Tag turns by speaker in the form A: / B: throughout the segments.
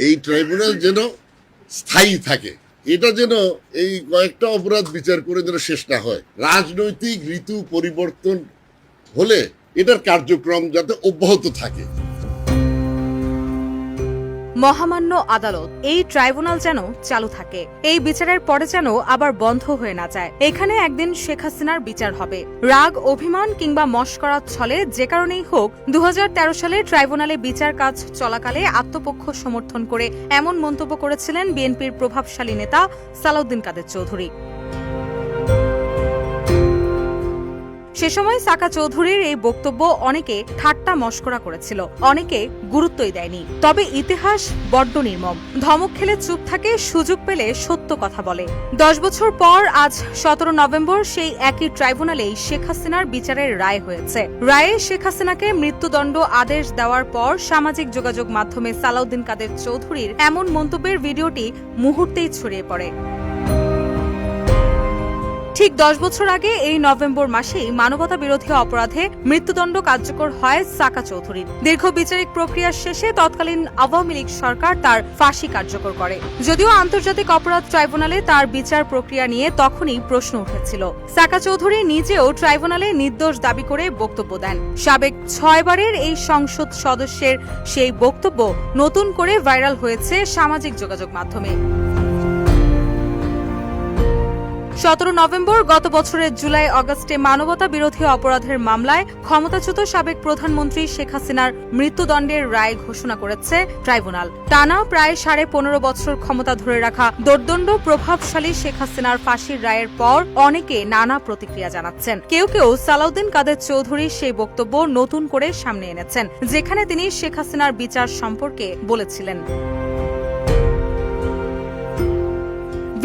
A: এই ট্রাইব্যুনাল যেন স্থায়ী থাকে, এটা যেন এই কয়েকটা অপরাধ বিচার করে যেন শেষ না হয়। রাজনৈতিক ঋতু পরিবর্তন হলে এটার কার্যক্রম যাতে অব্যাহত থাকে।
B: মহামান্য আদালত এই ট্রাইব্যুনাল যেন চালু থাকে, এই বিচারের পরে যেন আবার বন্ধ হয়ে না যায়। এখানে একদিন শেখ হাসিনার বিচার হবে। রাগ, অভিমান কিংবা মশকরার ছলে যে কারণেই হোক 2013 সালে ট্রাইব্যুনালে বিচার কাজ চলাকালে আত্মপক্ষ সমর্থন করে এমন মন্তব্য করেছিলেন বিএনপির প্রভাবশালী নেতা সালাউদ্দিন কাদের চৌধুরী। সে সময় সাকা চৌধুরীর এই বক্তব্য অনেকে ঠাট্টা মশকরা করেছিল, অনেকে গুরুত্বই দেয়নি। তবে ইতিহাস বড্ড নির্মম। ধমক খেলে চুপ থাকে, সুযোগ পেলে সত্য কথা বলে। 10 বছর পর আজ 17 নভেম্বর সেই একই ট্রাইব্যুনালেই শেখ হাসিনার বিচারের রায় হয়েছে। রায়ে শেখ হাসিনাকে মৃত্যুদণ্ড আদেশ দেওয়ার পর সামাজিক যোগাযোগ মাধ্যমে সালাউদ্দিন কাদের চৌধুরীর এমন মন্তব্যের ভিডিওটি মুহূর্তেই ছড়িয়ে পড়ে। ঠিক 10 বছর আগে এই নভেম্বর মাসেই মানবতা বিরোধী অপরাধে মৃত্যুদণ্ড কার্যকর হয় সাকা চৌধুরীর। দীর্ঘ বিচারিক প্রক্রিয়ার শেষে তৎকালীন আওয়ামী লীগ সরকার তার ফাঁসি কার্যকর করে। যদিও আন্তর্জাতিক অপরাধ ট্রাইব্যুনালে তার বিচার প্রক্রিয়া নিয়ে তখনই প্রশ্ন উঠেছিল। সাকা চৌধুরী নিজেও ট্রাইব্যুনালে নির্দোষ দাবি করে বক্তব্য দেন। সাবেক 6 বারের এই সংসদ সদস্যের সেই বক্তব্য নতুন করে ভাইরাল হয়েছে সামাজিক যোগাযোগ মাধ্যমে। 17 নভেম্বর গত বছরের জুলাই আগস্টে মানবতা বিরোধী অপরাধের মামলায় ক্ষমতাচ্যুত সাবেক প্রধানমন্ত্রী শেখ হাসিনার মৃত্যুদণ্ডের রায় ঘোষণা করেছে ট্রাইব্যুনাল। টানা প্রায় 15.5 বছর ক্ষমতা ধরে রাখা দোর্দণ্ড প্রভাবশালী শেখ হাসিনার ফাঁসির রায়ের পর অনেকে নানা প্রতিক্রিয়া জানাচ্ছেন। কেউ কেউ সালাউদ্দিন কাদের চৌধুরীর সেই বক্তব্য নতুন করে সামনে এনেছেন, যেখানে তিনি শেখ হাসিনার বিচার সম্পর্কে বলেছিলেন।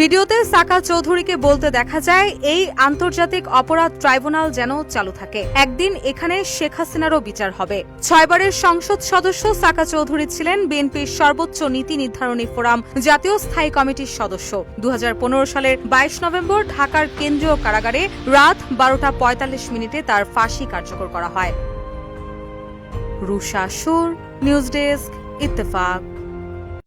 B: ভিডিওতে সাকা চৌধুরীকে বলতে দেখা যায়, এই আন্তর্জাতিক অপরাধ ট্রাইব্যুনাল যেন চালু থাকে, একদিন এখানে শেখ হাসিনারও বিচার হবে। 6 বারের সংসদ সদস্য সাকা চৌধুরী ছিলেন বিএনপির সর্বোচ্চ নীতি নির্ধারণী ফোরাম জাতীয় স্থায়ী কমিটির সদস্য। 2015 সালের 22 নভেম্বর ঢাকার কেন্দ্রীয় কারাগারে রাত 12:45 তার ফাঁসি কার্যকর করা হয়। রুশা সুর, নিউজ ডেস্ক, ইত্তেফাক।